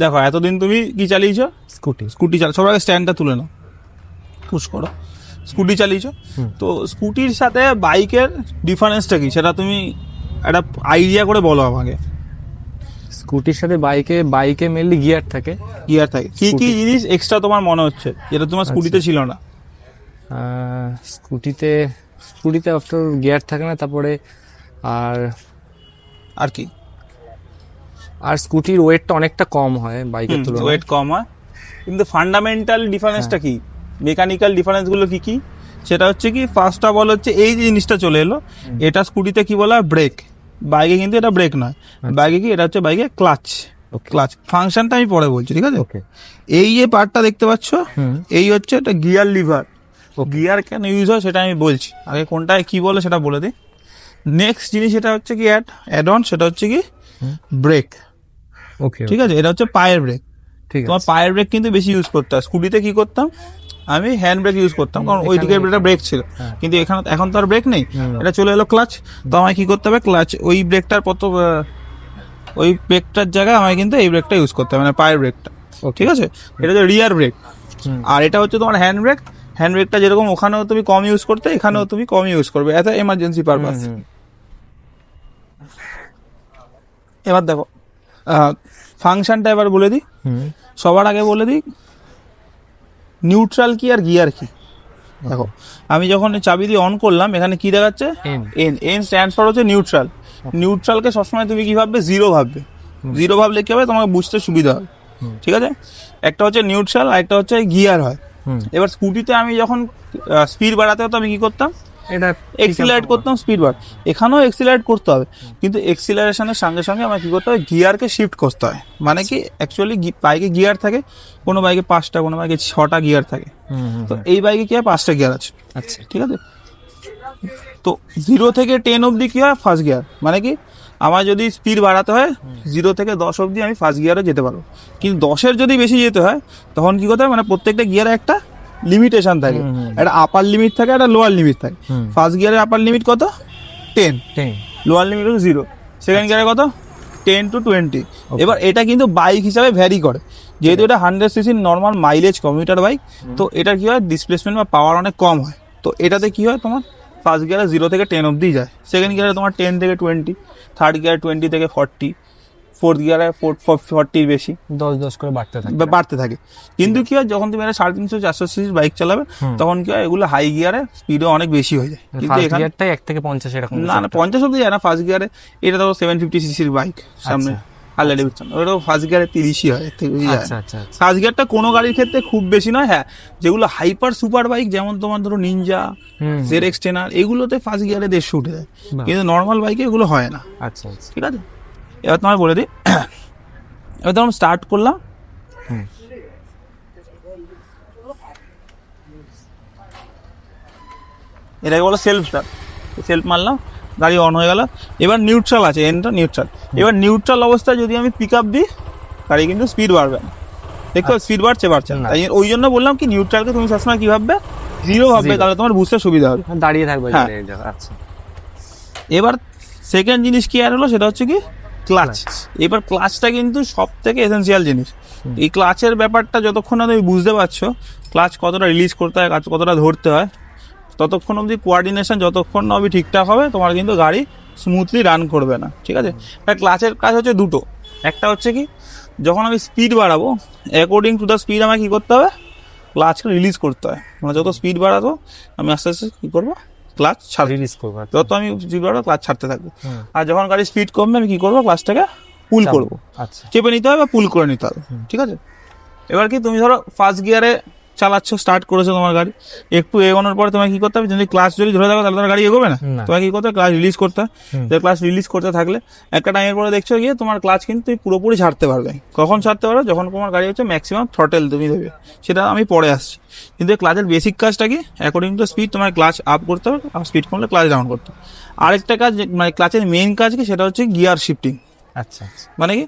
দেখো এতদিন তুমি কি চালিয়েছো? স্কুটি চালা। সবার আগে স্ট্যান্ডটা তুলে নাও, পুশ করো। স্কুটি চালিয়েছো, তো স্কুটির সাথে বাইকের ডিফারেন্সটা কি সেটা তুমি একটা আইডিয়া করে বলো আমাকে। স্কুটির সাথে বাইকে মেনলি গিয়ার থাকে। গিয়ার থাকে, কি কি জিনিস এক্সট্রা তোমার মনে হচ্ছে যেটা তোমার স্কুটিতে ছিল না? স্কুটিতে আফটার গিয়ার থাকে না, তারপরে আর কি? আর স্কুটির ওয়েটটা অনেকটা কম হয় বাইকের তুলনায়। ওয়েট কম হয়, কিন্তু ফান্ডামেন্টাল ডিফারেন্সটা কি, মেকানিক্যাল ডিফারেন্স গুলো কি কি? সেটা হচ্ছে কি, ফার্স্ট অফ অল হচ্ছে এই যে জিনিসটা চলে এলো, এটা স্কুটিতে কি বলা হয় ব্রেক, বাইকে কিন্তু এটা ব্রেক নয়। বাইকে কি, এটা হচ্ছে বাইকে ক্লাচ। ক্লাচ ফাংশনটা আমি পরে বলছি, ঠিক আছে? এই যে পার্টটা দেখতে পাচ্ছ, এই হচ্ছে এটা গিয়ার লিভার। গিয়ার কেন ইউজ হয় সেটা আমি বলছি, আগে কোনটায় কি বলে সেটা বলে দিই। নেক্সট জিনিস এটা হচ্ছে কি অ্যাড অন, সেটা হচ্ছে কি ব্রেক। ঠিক আছে, এটা হচ্ছে পায়ের ব্রেক। তোমার পায়ের ব্রেক কিন্তু বেশি ইউজ করতে হয়। স্কুটিতে কি করতাম আমি, হ্যান্ড ব্রেক ইউজ করতাম, কারণ ওই দিকের ব্রেক ছিল। কিন্তু এখানে এখন তো আর ব্রেক নেই, এটা চলে এলো ক্লাচ। তো আমায় কি করতে হবে, ক্লাচ ওই ব্রেকটার ওই ব্রেকটার জায়গায় আমায় কিন্তু এই ব্রেকটা ইউজ করতে হবে, মানে পায়ের ব্রেকটা। ঠিক আছে, এটা হচ্ছে রিয়ার ব্রেক। আর এটা হচ্ছে তোমার হ্যান্ড ব্রেক। হ্যান্ড ব্রেকটা যেরকম ওখানেও তুমি কম ইউজ করতে, এখানেও তুমি কম ইউজ করবে, এত এমার্জেন্সি পারপাস। এবার দেখো ফাংশনটা এবার বলে দিই। সবার আগে বলে দিই নিউট্রাল কি আর গিয়ার কি। দেখো আমি যখন চাবি দিয়ে অন করলাম, এখানে কি দেখাচ্ছে, এন স্ট্যান্ডস ফর হচ্ছে নিউট্রাল। নিউট্রালকে সবসময় তুমি কি ভাববে, জিরো ভাববে। জিরো ভাবলে কি হবে, তোমাকে বুঝতে সুবিধা হবে। ঠিক আছে, একটা হচ্ছে নিউট্রাল আর একটা হচ্ছে গিয়ার হয়। এবার স্কুটিতে আমি যখন স্পিড বাড়াতে হতো, আমি কি করতাম, এটা এক্সিলারেট করতাম, স্পিড বাড়। এখানেও এক্সিলারেট করতে হবে, কিন্তু এক্সিলারেশনের সঙ্গে সঙ্গে আমার কি করতে হবে, গিয়ারকে শিফট করতে হয়। মানে কি, অ্যাকচুয়ালি বাইকে গিয়ার থাকে, কোনো বাইকে 5টা, কোনো বাইকে 6টা গিয়ার থাকে। তো এই বাইকে কি হয়, 5টা গিয়ার আছে। আচ্ছা, ঠিক আছে। তো 0 থেকে 10 অবধি কি হয়, ফার্স্ট গিয়ার। মানে কি, আমার যদি স্পিড বাড়াতে হয় 0 থেকে 10 অবধি আমি ফার্স্ট গিয়ারে যেতে পারবো। কিন্তু 10-এর যদি বেশি যেতে হয়, তখন কি করতে হয়, মানে প্রত্যেকটা গিয়ারে একটা লিমিটেশন থাকে, একটা আপার লিমিট থাকে, একটা লোয়ার লিমিট থাকে। ফার্স্ট গিয়ারের আপার লিমিট কত, 10, লোয়ার লিমিট হচ্ছে 0। সেকেন্ড গিয়ারে কত, 10 to 20। এবার এটা কিন্তু বাইক হিসাবে ভ্যারি করে, যেহেতু এটা 100 CC normal mileage commuter bike, তো এটা কি হয়, ডিসপ্লেসমেন্ট বা পাওয়ার অনেক কম হয়। তো এটাতে কি হয়, তোমার ফার্স্ট গিয়ারে 0 থেকে 10 অবধি যায়, সেকেন্ড গিয়ারে তোমার 10 থেকে 20, থার্ড গিয়ারে 20 থেকে 40, ফোর্থ গিয়ারে 40 বেশি 10 করে বাড়তে থাকে। কিন্তু কি হয়, যখন তুমি একটা 350-400 সিসির বাইক চালাবে, তখন কি হয়, এগুলো হাই গিয়ারে স্পিডও অনেক বেশি হয়ে যায়। কিন্তু এখানে 1 থেকে 50 এরকম না 50 অবধি যায় না ফার্স্ট গিয়ারে। এটা তো 750 সিসির বাইক, সামনে হার্লে ডেভিডসন, ওটা ফার্স্ট গিয়ারে 30ই হয়, এর থেকে বেশি যায় না। ফার্স্ট গিয়ারটা কোনো গাড়ির ক্ষেত্রে খুব বেশি নয়। হ্যাঁ, যেগুলো হাইপার সুপার বাইক, যেমন তোমার ধরো নিনজা, ZX টেনার, এগুলোতে ফার্স্ট গিয়ারে 150 উঠে যায়, কিন্তু নর্মাল বাইকে এগুলো হয় না। আচ্ছা, ঠিক আছে, এবার তোমায় বলে দিই। এবার তখন স্টার্ট করলাম, এটাকে বলো সেলফ স্টার্ট। সেলফ মারলাম, গাড়ি অন হয়ে গেল। এবার নিউট্রাল আছে, এনটা নিউট্রাল। এবার নিউট্রাল অবস্থায় যদি আমি পিক আপ দিই, গাড়ি কিন্তু স্পিড বাড়বে না। দেখো স্পিড বাড়ছে না, তাই ওই জন্য বললাম কি, নিউট্রালকে তুমি সবসময় কি ভাববে, 0 ভাববে, তাহলে তোমার বুঝতে সুবিধা হবে, দাঁড়িয়ে থাকবে। আচ্ছা, এবার সেকেন্ড জিনিস কি আর হলো, সেটা হচ্ছে কি ক্লাচ। এবার ক্লাচটা কিন্তু সব থেকে এসেন্সিয়াল জিনিস। এই ক্লাচের ব্যাপারটা যতক্ষণ না তুমি বুঝতে পারছো, ক্লাচ কতটা রিলিজ করতে হয়, কতটা ধরতে হয়, ততক্ষণ অবধি কোয়ার্ডিনেশন যতক্ষণ না অবধি ঠিকঠাক হবে, তোমার কিন্তু গাড়ি স্মুথলি রান করবে না। ঠিক আছে, ক্লাচের কাজ হচ্ছে দুটো। একটা হচ্ছে কি, যখন আমি স্পিড বাড়াবো, অ্যাকর্ডিং টু দ্য স্পিড আমাকে কী করতে হবে, ক্লাচকে রিলিজ করতে হয়। মানে যত স্পিড বাড়াবো, আমি আস্তে আস্তে কী করবো, ক্লাচ রিলিজ করবো। যত আমি স্পিড বাড়াবো, ক্লাচ ছাড়তে থাকবো। আর যখন গাড়ি স্পিড কমবে, আমি কী করবো, ক্লাচটাকে পুল করবো। আচ্ছা, চেপে নিতে হবে বা পুল করে নিতে হবে। ঠিক আছে, এবার কি, তুমি ধরো ফার্স্ট গিয়ারে চালাচ্ছ, স্টার্ট করেছো তোমার গাড়ি, একটু এগোনোর পরে তোমাকে কি করতে হবে, যদি ক্লাচ যদি ধরে থাকো, তাহলে তোমার গাড়ি এগোবে না। তোমাকে কি করতে হবে, ক্লাচ রিলিজ করতে হয়। ক্লাচ রিলিজ করতে থাকলে একটা টাইমের পরে দেখছো গিয়ে তোমার ক্লাচ কিন্তু পুরোপুরি ছাড়তে পারবে। কখন ছাড়তে পারবে, যখন তোমার গাড়ি হচ্ছে ম্যাক্সিমাম থ্রটেল তুমি দেবে, সেটা আমি পরে আসছি। কিন্তু ক্লাচের বেসিক কাজটা কি, অ্যাকর্ডিং টু স্পিড তোমার ক্লাচ আপ করতে হবে, আর স্পিড কমলে ক্লাচ ডাউন করতে হবে। আরেকটা কাজ, মানে ক্লাচের মেইন কাজ কি, সেটা হচ্ছে গিয়ার শিফটিং। আচ্ছা, মানে কি,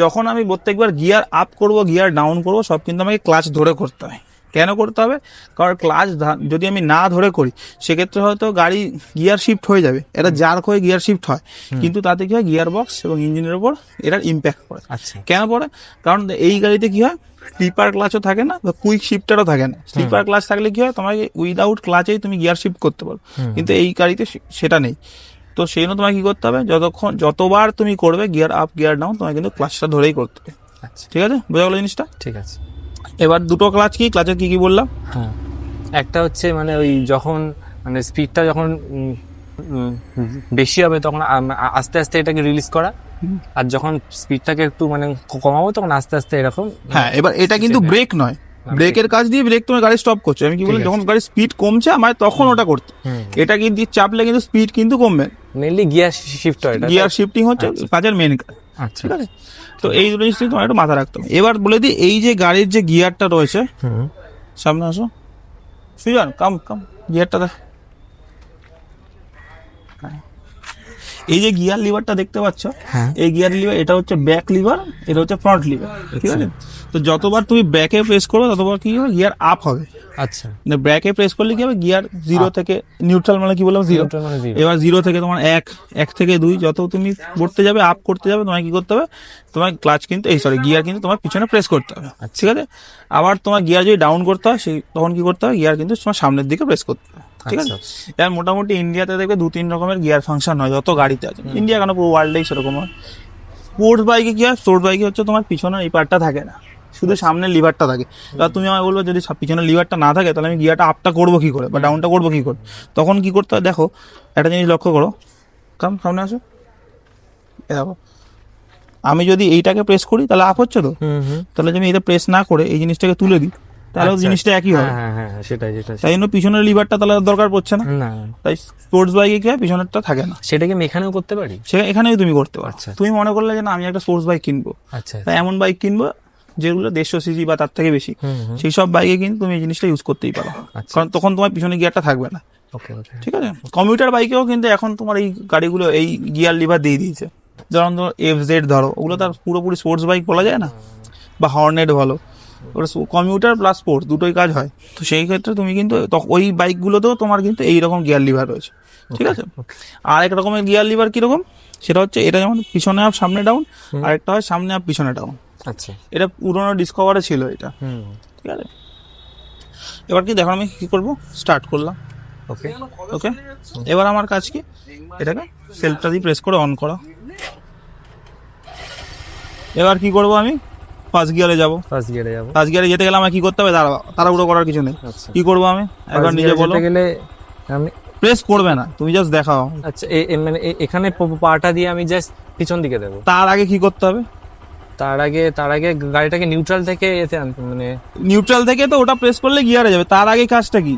যখন আমি প্রত্যেকবার গিয়ার আপ করবো, গিয়ার ডাউন করবো, সব কিন্তু আমাকে ক্লাচ ধরে করতে হয়। কেন করতে হবে? কারণ ক্লাচ যদি আমি না ধরে করি সেক্ষেত্রে হয়তো গাড়ি গিয়ার শিফট হয়ে যাবে, এটা জার্ক হয়ে গিয়ার শিফট হয়, কিন্তু তাতে কি হয় গিয়ার বক্স এবং ইঞ্জিনের উপর এটার ইম্প্যাক্ট পড়ে। আচ্ছা কেন পড়ে? কারণ এই গাড়িতে কি হয়, স্লিপার ক্লাচও থাকে না বা কুইক শিফটারও থাকে না। স্লিপার ক্লাচ থাকলে কি হয়, তোমাকে উইদাউট ক্লাচেই তুমি গিয়ার শিফট করতে পারো, কিন্তু এই গাড়িতে সেটা নেই। তো সেই জন্য তোমাকে কি করতে হবে, যতবার তুমি করবে গিয়ার আপ গিয়ার ডাউন, তোমাকে কিন্তু ক্লাচটা ধরেই করতে হবে। আচ্ছা ঠিক আছে, বোঝা গেল জিনিসটা? ঠিক আছে। এবার দুটো ক্লাচ, কি ক্লাচের কি কি বললাম? হ্যাঁ, একটা হচ্ছে মানে ওই যখন মানে স্পিডটা যখন বেশি হবে তখন আস্তে আস্তে এটাকে রিলিজ করা, আর যখন স্পিডটাকে একটু মানে কমাবো তখন আস্তে আস্তে এরকম। হ্যাঁ, এবার এটা কিন্তু ব্রেক নয়, ব্রেকের কাজ দিয়ে ব্রেক তোমার গাড়ি স্টপ করছে। আমি কি বললাম, যখন গাড়ি স্পিড কমছে আমার তখন ওটা করতে, এটা কিন্তু চাপলে কিন্তু স্পিড কিন্তু কমবে। মেইনলি গিয়ার শিফট হয়, গিয়ার শিফটিং হচ্ছে কাজের মেন কাজ। আচ্ছা ঠিক আছে, তো এই দুটো জিনিস তোমার একটু মাথায় রাখতে হবে। এবার বলে দিই, এই যে গাড়ির যে গিয়ারটা রয়েছে, সামনে আসো সুজন, কাম কাম, গিয়ারটা দেখ। এই যে গিয়ার লিভারটা দেখতে পাচ্ছ, এই গিয়ার লিভার, এটা হচ্ছে ব্যাক লিভার, এটা হচ্ছে ফ্রন্ট লিভার। ঠিক আছে, তো যতবার তুমি ব্যাকে প্রেস করবে ততবার কি হবে, গিয়ার আপ হবে। আচ্ছা, ব্রেকে প্রেস করলে কি হবে, গিয়ার জিরো থেকে নিউট্রাল, মানে কি বললাম জিরো, এবার জিরো থেকে তোমার এক থেকে দুই, যত তুমি করতে যাবে আপ করতে যাবে, তোমার কি করতে হবে, তোমার ক্লাচ কিন্তু গিয়ার কিন্তু তোমার পিছনে প্রেস করতে হবে। ঠিক আছে, আবার তোমার গিয়ার যদি ডাউন করতে হয় সেই তখন কি করতে হবে, গিয়ার কিন্তু তোমার সামনের দিকে প্রেস করতে হবে। ঠিক আছে, এবার মোটামুটি ইন্ডিয়াতে দেখবে 2-3 রকমের গিয়ার ফাংশন হয় যত গাড়িতে আছে। ইন্ডিয়া কেন, পুরো ওয়ার্ল্ডেই সেরকম হয়। স্পোর্টস বাইকে কি হয়, স্পোর্টস বাইকে হচ্ছে তোমার পিছনের এই পার্টটা থাকে না, শুধু সামনের লিভারটা থাকে। এবার তুমি আমাকে বলবে যদি পিছনের লিভারটা না থাকে তাহলে আমি গিয়ারটা আপটা করবো কি করে বা ডাউনটা করবো কি করে? তখন কি করতে হয়, দেখো একটা জিনিস লক্ষ্য করো, সামনে আসো, দেখো আমি যদি এইটাকে প্রেস করি তাহলে আপ হচ্ছে, তো তাহলে যদি এটা প্রেস না করে এই জিনিসটাকে তুলে দিই তাহলে জিনিসটা একই হবে। সেটাই তাই জন্য পিছনের লিভারটা তাহলে দরকার পড়ছে না। তাই স্পোর্টস বাইকে কি হয়, পিছনেরটা থাকে না। সেটাকে আমি এখানেও করতে পারি, সেটা এখানেও তুমি করতে পারো। তুমি মনে করলে যে না আমি একটা স্পোর্টস বাইক কিনবো, তাই এমন বাইক কিনবো যেগুলো 150 সিসি বা তার থেকে বেশি, সেই সব বাইকে কিন্তু তুমি এই জিনিসটা ইউজ করতেই পারো, কারণ তখন তোমার পিছনে গিয়ারটা থাকবে না। ঠিক আছে, কমিউটার বাইকেও কিন্তু এখন তোমার এই গাড়িগুলো এই গিয়ার লিভার দিয়ে দিয়েছে। যেমন ধরো FZ ধরো, ওগুলো তার পুরোপুরি স্পোর্টস বাইক বলা যায় না, বা হর্নেট ভালো, ওটা কমিউটার প্লাস স্পোর্টস দুটোই কাজ হয়। তো সেই ক্ষেত্রে তুমি কিন্তু ওই বাইকগুলোতেও তোমার কিন্তু এইরকম গিয়ার লিভার রয়েছে। ঠিক আছে, আর এক রকমের গিয়ার লিভার কিরকম, সেটা হচ্ছে এটা যেমন পিছনে আপ সামনে ডাউন, আর একটা হয় সামনে আপ পিছনে ডাউন। আচ্ছা, এটা পুরোনো ডিসকভারে ছিল এটা। ঠিক আছে, এবার কি দেখো আমি কি করবো, স্টার্ট করলাম। ওকে ওকে, এবার আমার কাজ কি, এটাকে সেলফটা দিয়ে প্রেস করে অন করা। এবার কি করবো, আমি ফার্স্ট গিয়ারে যাবো। ফার্স্ট গিয়ারে যেতে গেলে আমার কি করতে হবে, তাড়াহুড়ো করার কিছু নেই। কি করবো আমি, একবার নিজে বলো। গেলে আমি প্রেস করবে না, তুমি জাস্ট দেখাও। আচ্ছা, মানে এখানে পাটা দিয়ে আমি জাস্ট পিছন দিকে দেবো। তার আগে কি করতে হবে, তার আগে গাড়িটাকে নিউট্রাল থেকে এতে আনতে, মানে নিউট্রাল থেকে তো ওটা প্রেস করলে গিয়ারে যাবে। তার আগে কাজটা কি,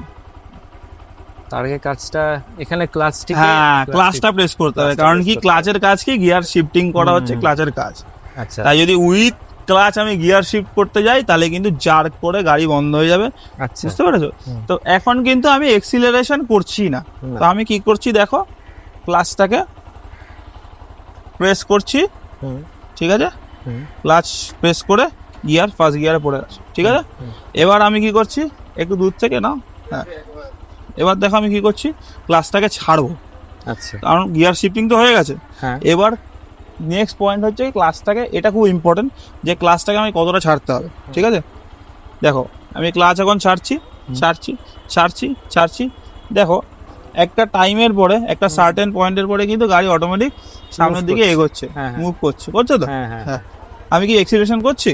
তার আগে কাজটা এখানে ক্লাচটি, হ্যাঁ ক্লাচটা প্রেস করতে হবে। কারণ কি, ক্লাচের কাজ কি, গিয়ার শিফটিং করা হচ্ছে ক্লাচের কাজ। আচ্ছা, তাই যদি উইথ ক্লাচ আমি গিয়ার শিফট করতে যাই তাহলে কিন্তু জার্ক করে গাড়ি বন্ধ হয়ে যাবে। আচ্ছা, বুঝতে পেরেছো? তো এখন কিন্তু আমি এক্সিলারেশন করছি না, তো আমি কি করছি দেখো, ক্লাচটাকে প্রেস করছি। ঠিক আছে, ক্লাচ প্রেস করে গিয়ার ফার্স্ট গিয়ারে পড়ে গেছে। ঠিক আছে, এবার আমি কি করছি, একটু দূর থেকে না, হ্যাঁ এবার দেখো আমি কি করছি, ক্লাচটাকে ছাড়বো। আচ্ছা, কারণ গিয়ার শিফটিং তো হয়ে গেছে। হ্যাঁ, এবার নেক্সট পয়েন্ট হচ্ছে ক্লাচটাকে, এটা খুব ইম্পর্টেন্ট যে ক্লাচটাকে আমি কতটা ছাড়তে হবে। ঠিক আছে, দেখো আমি ক্লাচ এখন ছাড়ছি। দেখো একটা টাইমের পরে, একটা সার্টেন পয়েন্টের পরে কিন্তু গাড়ি অটোমেটিক সামনের দিকে এগোচ্ছে, মুভ করছে তো। হ্যাঁ, আমি কি এক্সিলারেশন করছি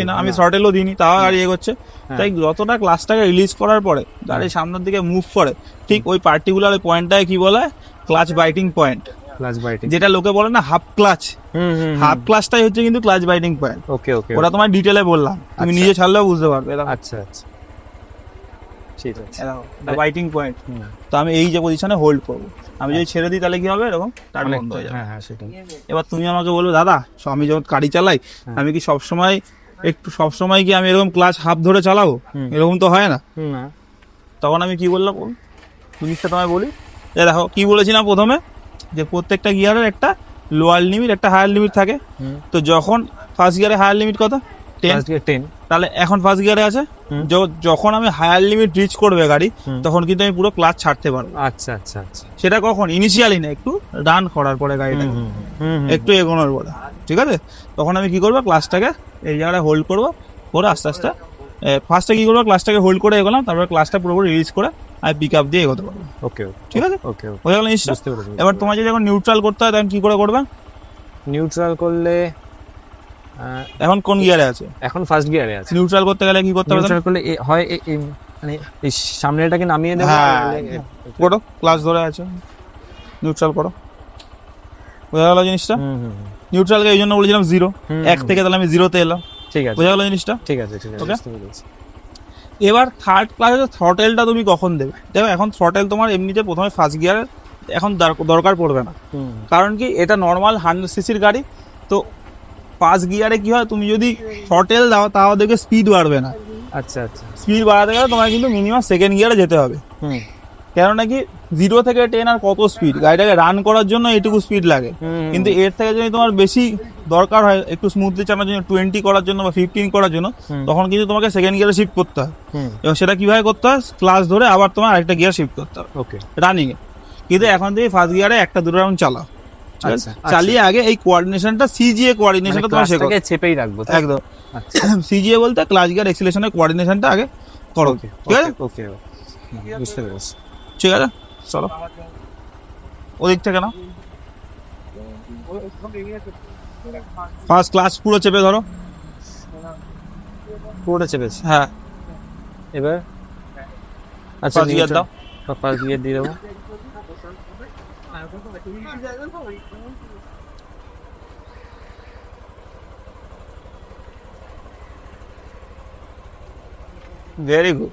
না, আমি থ্রটেলও দিইনি, তাও গাড়ি এগোচ্ছে। তাই যতটা ক্লাচটাকে রিলিজ করার পরে গাড়ি সামনের দিকে মুভ করে, ঠিক ওই পার্টিকুলার ওই পয়েন্টটাকে কি বলে, ক্লাচ বাইটিং পয়েন্ট, যেটা লোকে বলে না হাফ ক্লাচ, হাফ ক্লাচটাই হচ্ছে কিন্তু ক্লাচ বাইটিং পয়েন্ট। ওকে, ওটা তোমার ডিটেলে বললাম, তুমি নিজে ছাড়লেও বুঝতে পারবে। আচ্ছা, ঠিক আছে, বাইটিং পয়েন্ট। তো আমি এই যে পজিশনে হোল্ড করবো, আমি যদি ছেড়ে দিই তাহলে কি হবে, এরকম স্টার্ট বন্ধ হয়ে যাবে। হ্যাঁ সেটাই। এবার তুমি আমাকে বলবে দাদা, আমি যখন গাড়ি চালাই আমি কি সবসময় কি আমি এরকম ক্লাচ হাফ ধরে চালাবো, এরকম তো হয় না। তখন আমি কি বললাম জিনিসটা তোমায় বলি, দেখো কি বলেছিলাম প্রথমে, যে প্রত্যেকটা গিয়ারের একটা লোয়ার লিমিট একটা হায়ার লিমিট থাকে। তো যখন ফার্স্ট গিয়ারে হায়ার লিমিট কত, 10, তাহলে এখন ফার্স্ট গিয়ারে আছে। যখন আমি হায়ার লিমিট রিচ করবে গাড়ি, তখন কিন্তু আমি পুরো ক্লাচ ছাড়তে পারবো। আচ্ছা আচ্ছা আচ্ছা। সেটা কখন? ইনিশিয়ালি না, একটু রান করার পরে গাড়িটা একটু এগোনোর পরে, ঠিক আছে? তখন আমি কি করবো, ক্লাচটাকে এই জায়গায় হোল্ড করবো, করে আস্তে আস্তে ফার্স্টে কি করবো, ক্লাচটাকে হোল্ড করে এগোলাম, তারপরে ক্লাচটা পুরোপুরি রিলিজ করে আমি পিক আপ দিয়ে এগোতে পারবো। ওকে ঠিক আছে, ওকে ওকে, বোঝা গেল জিনিসটা? বুঝতে পেরেছি। এবার তোমার যদি এখন নিউট্রাল করতে হয় তখন কি করে করবে? নিউট্রাল করলে এখন কোন গিয়ারে আছে? এখন ফার্স্ট গিয়ারে আছে। নিউট্রাল করতে গেলে কি করতে হবে? নিউট্রাল করলে হয় মানে এই সামনেটাকে নামিয়ে দেবো। হ্যাঁ, করো, ক্লাচ ধরে আছে, নিউট্রাল করো। বোঝা গেল জিনিসটা? নিউট্রালকে এই জন্য বলেছিলাম 0, 1 থেকে তাহলে আমি 0-তে এলাম। ঠিক আছে, বোঝা গেল জিনিসটা? ঠিক আছে ঠিক আছে, Okay? বুঝতে পেরেছি। এবার থার্ড ক্লাসে থ্রটেলটা তুমি কখন দেবে? দেখো এখন থ্রটেল তোমার এমনিতে প্রথমে ফার্স্ট গিয়ারে এখন দরকার পড়বে না, কারণ কি এটা নর্মাল 100 সিসির গাড়ি। তো ফার্স্ট গিয়ারে কি হয়, তুমি যদি থ্রটেল দাও তাও দেখে স্পিড বাড়বে না। আচ্ছা আচ্ছা। স্পিড বাড়াতে গেলে তোমার কিন্তু মিনিমাম সেকেন্ড গিয়ারে যেতে হবে। কেননা কি 0 থেকে 10 আর কত স্পিড, গাড়িটাকে রান করার জন্য এটুকু স্পিড লাগে। কিন্তু এর থেকে যদি তোমার বেশি দরকার হয় একটু স্মুথলি চালানোর জন্য, 20 করার জন্য বা 15 করার জন্য, তখন কিন্তু তোমাকে সেকেন্ড গিয়ারে শিফট করতে হয়। এবং সেটা কিভাবে করতে হয়, ক্লাচ ধরে আবার তোমার আরেকটা গিয়ার শিফট করতে হবে ওকে। রানিং এ। কিন্তু এখন থেকে ফার্স্ট গিয়ারে 1-2 রাউন্ড চালাও, ঠিক আছে? আচ্ছা, চালিয়ে আগে এই কোঅর্ডিনেশনটা, সিজিএ কোঅর্ডিনেশনটা তোমার শেখো। ক্লাচটাকে চেপেই রাখবো তো? একদম। আচ্ছা, সিজিএ বলতে ক্লাচ গিয়ার অ্যাক্সিলারেশনের কোঅর্ডিনেশনটা আগে করো, ওকে ঠিক আছে? ওকে, বুঝতে পেরেছি। ঠিক আছে, চলো ওদিক থেকে না। ফার্স্ট ক্লাস পুরো চেপে ধরো। পুরোটা চেপেছি। হ্যাঁ, এবার আচ্ছা, ফার্স্ট গিয়ার দাও। ফার্স্ট গিয়ার দিয়ে দেবো। Very good.